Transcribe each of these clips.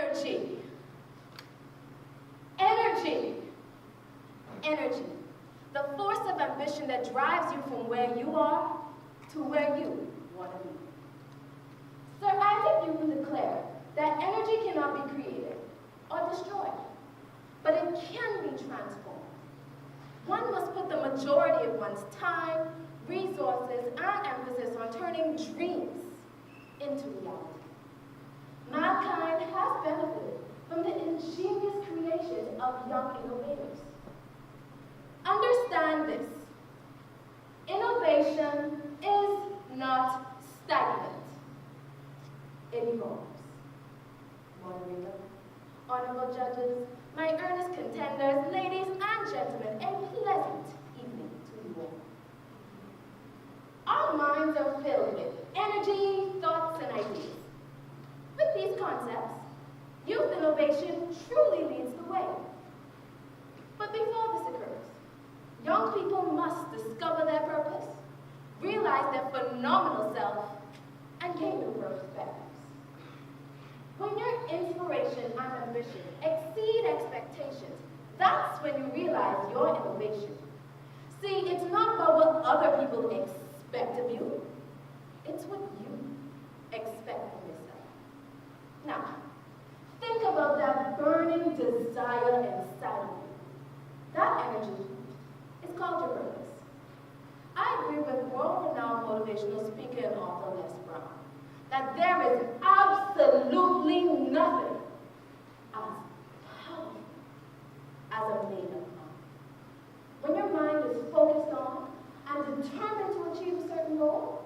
Energy. Energy. Energy. The force of ambition that drives you from where you are to where you want to be. Sir Isaac Newton declared that energy cannot be created or destroyed, but it can be transformed. One must put the majority of one's time, resources, and emphasis on turning dreams into reality. Mankind has benefited from the ingenious creations of young innovators. Understand this. Innovation is not stagnant. It evolves. Moderator, honorable judges, my earnest contenders, ladies and gentlemen, a pleasant evening to you all. Our minds are filled with energy, thoughts, and ideas. With these concepts, youth innovation truly leads the way. But before this occurs, young people must discover their purpose, realize their phenomenal self, and gain new perspectives. When your inspiration and ambition exceed expectations, that's when you realize your innovation. See, it's not about what other people expect of you, it's what you expect of yourself. Now, think about that burning desire inside of you. That energy is called your purpose. I agree with world-renowned motivational speaker and author Les Brown that there is absolutely nothing as powerful as a made-up mind. When your mind is focused on and determined to achieve a certain goal,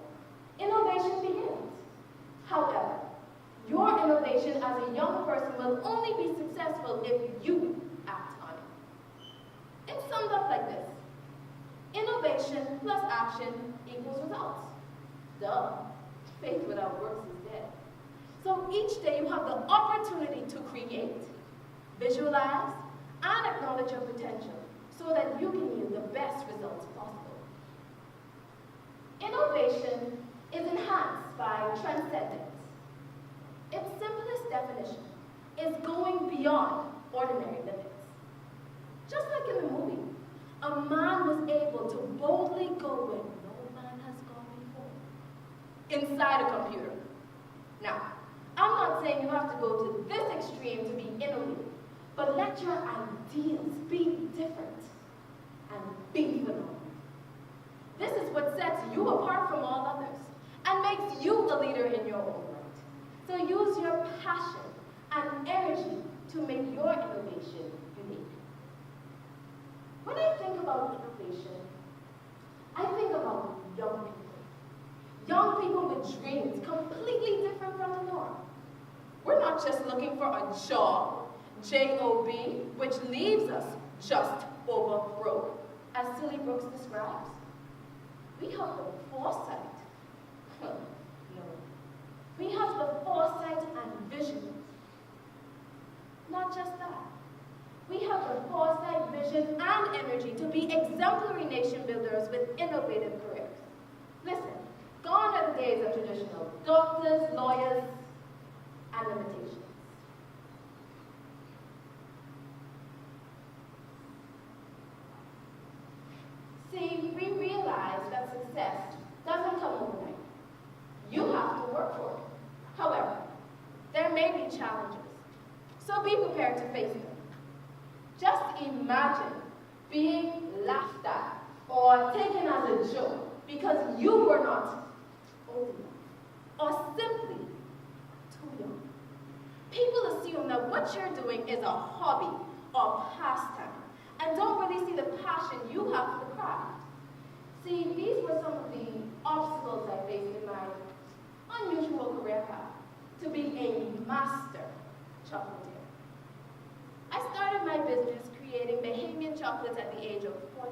innovation begins. However, your innovation as a young person will only be successful if you act on it. It's summed up like this. Innovation plus action equals results. Duh. Faith without works is dead. So each day you have the opportunity to create, visualize, and acknowledge your potential so that you can yield the best results possible. Innovation is enhanced by transcendence. Its simplest definition is going beyond ordinary limits. Just like in the movie, a man was able to boldly go where no man has gone before, inside a computer. Now, I'm not saying you have to go to this extreme to be innovative, but let your ideals be different and be phenomenal. This is what sets you apart from all others and makes you a leader in your own right. So use your passion and energy to make your innovation unique. When I think about innovation, I think about young people. Young people with dreams completely different from the norm. We're not just looking for a job, J-O-B, which leaves us just over broke, as Silly Brooks describes. We have the foresight. No. We have the foresight and vision. Not just that. We have the foresight, vision, and energy to be exemplary nation builders with innovative careers. Listen, gone are the days of traditional doctors, lawyers, and limitations. See, we realize that success doesn't come overnight. You have to work for it. However, there may be challenges, so be prepared to face them. Just imagine being laughed at or taken as a joke because you were not old enough or simply too young. People assume that what you're doing is a hobby or pastime and don't really see the passion you have for the craft. See, these were some of the obstacles I faced in my unusual career path to be a master chocolatier. I started my business creating Bahamian chocolates at the age of 14.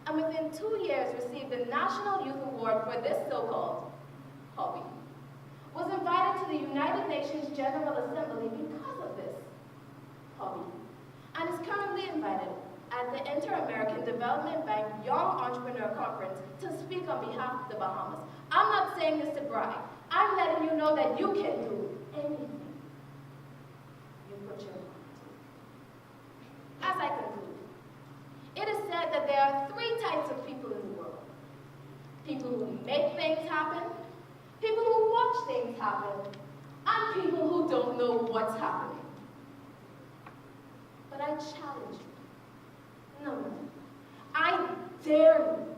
And within 2 years received the National Youth Award for this so-called hobby. Was invited to the United Nations General Assembly because of this hobby. And is currently invited at the Inter-American Development Bank Young Entrepreneur Conference to speak on behalf of the Bahamas. I'm not saying this to brag. I'm letting you know that you can do anything. put your mind to. As I conclude, it is said that there are 3 types of people in the world. People who make things happen, people who watch things happen, and people who don't know what's happening. But I challenge you. No. I dare you